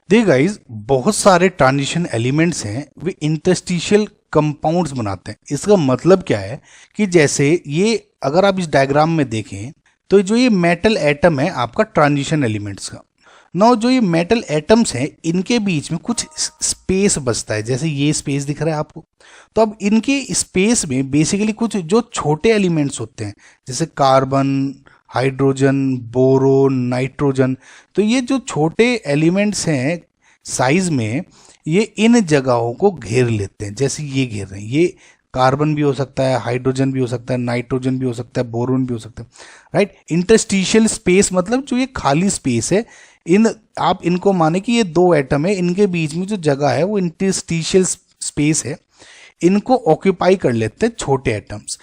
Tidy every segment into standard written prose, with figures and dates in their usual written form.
देखिए गाइज, बहुत सारे ट्रांजिशन एलिमेंट्स हैं, वे इंटरस्टिशियल कंपाउंड्स बनाते हैं। इसका मतलब क्या है कि जैसे ये अगर आप इस डायग्राम में देखें तो जो ये मेटल एटम है आपका ट्रांजिशन एलिमेंट्स का। नौ जो ये मेटल एटम्स हैं इनके बीच में कुछ स्पेस बचता है, जैसे ये स्पेस दिख रहा है आपको। तो अब इनके स्पेस में बेसिकली कुछ जो छोटे एलिमेंट्स होते हैं जैसे कार्बन, हाइड्रोजन, बोरोन, नाइट्रोजन, तो ये जो छोटे एलिमेंट्स हैं साइज में, ये इन जगहों को घेर लेते हैं। जैसे ये घेर रहे हैं, ये कार्बन भी हो सकता है, हाइड्रोजन भी हो सकता है, नाइट्रोजन भी हो सकता है, बोरोन भी हो सकता है, राइट। इंटरस्टिशियल स्पेस मतलब जो ये खाली स्पेस है, इन आप इनको माने कि ये दो एटम है, इनके बीच में जो जगह है वो इंटरस्टिशियल स्पेस है, इनको ऑक्यूपाई कर लेते हैं छोटे एटम्स,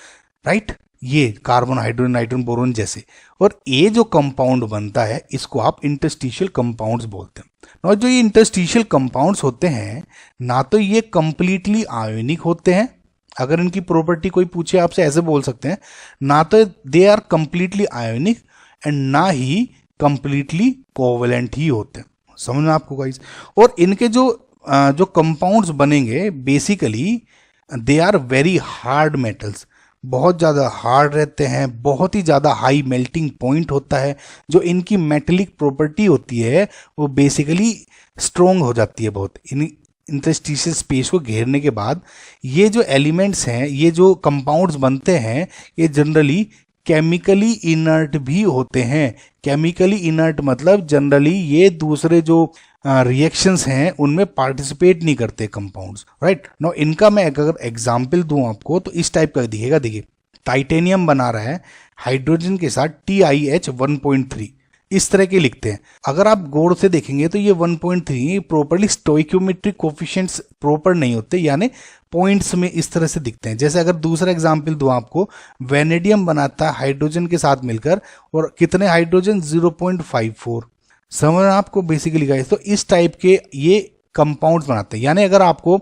राइट। ये कार्बन, हाइड्रोजन, नाइट्रोजन, बोरोन जैसे, और ये जो कंपाउंड बनता है इसको आप इंटरस्टिशियल कंपाउंड्स बोलते हैं। और जो ये इंटरस्टिशियल कंपाउंड्स होते हैं ना तो ये कंप्लीटली आयोनिक होते हैं, अगर इनकी प्रॉपर्टी कोई पूछे आपसे ऐसे बोल सकते हैं, ना तो they are completely ionic and ना ही कंप्लीटली कोवेलेंट ही होते हैं। समझ में आपको गाइस। और इनके जो कंपाउंड्स बनेंगे basically they are very hard metals, बहुत ज़्यादा हार्ड रहते हैं, बहुत ही ज़्यादा हाई मेल्टिंग पॉइंट होता है। जो इनकी मेटेलिक प्रॉपर्टी होती है वो बेसिकली स्ट्रोंग हो जाती है बहुत। इन इंटरस्टिशियल स्पेस को घेरने के बाद ये जो एलिमेंट्स हैं, ये जो कंपाउंड्स बनते हैं, ये जनरली केमिकली इनर्ट भी होते हैं। केमिकली इनर्ट मतलब जनरली ये दूसरे जो रिएक्शंस हैं उनमें पार्टिसिपेट नहीं करते कंपाउंड्स, राइट। नो इनका मैं अगर एग्जांपल दूं आपको तो इस टाइप का दिखेगा। देखिए, टाइटेनियम बना रहा है हाइड्रोजन के साथ TiH1.3, इस तरह के लिखते हैं। अगर आप गौर से देखेंगे तो ये 1.3 प्रॉपरली स्टोइक्योमेट्रिक कोफिशिएंट्स प्रॉपर नहीं होते, यानी पॉइंट्स में इस तरह से दिखते हैं। जैसे अगर दूसरा एग्जांपल दूं आपको, वेनेडियम बनाता है हाइड्रोजन के साथ मिलकर, और कितने हाइड्रोजन, 0.54। समझ आपको बेसिकली गाइस। तो इस टाइप के ये कंपाउंड्स बनाते हैं। यानी अगर आपको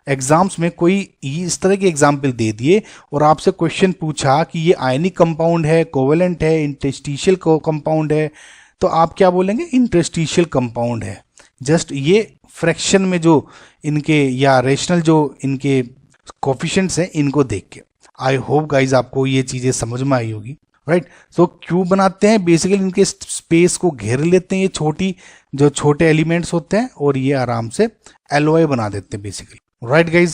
एग्जाम्स में कोई इस तरह के एग्जाम्पल दे दिए और आपसे क्वेश्चन पूछा कि ये आयनिक कंपाउंड है, कोवेलेंट है, इंटरस्टिशियल कंपाउंड है, तो आप क्या बोलेंगे, इंटरस्टिशियल कंपाउंड है। जस्ट ये फ्रैक्शन में जो इनके या रेशनल जो इनके कोफिशिएंट्स हैं इनको देख के। आई होप गाइज आपको ये चीजें समझ में आई होगी, राइट। सो क्यों बनाते हैं, बेसिकली इनके स्पेस को घेर लेते हैं ये जो छोटे एलिमेंट्स होते हैं, और ये आराम से एलॉय बना देते हैं बेसिकली, राइट गाइज।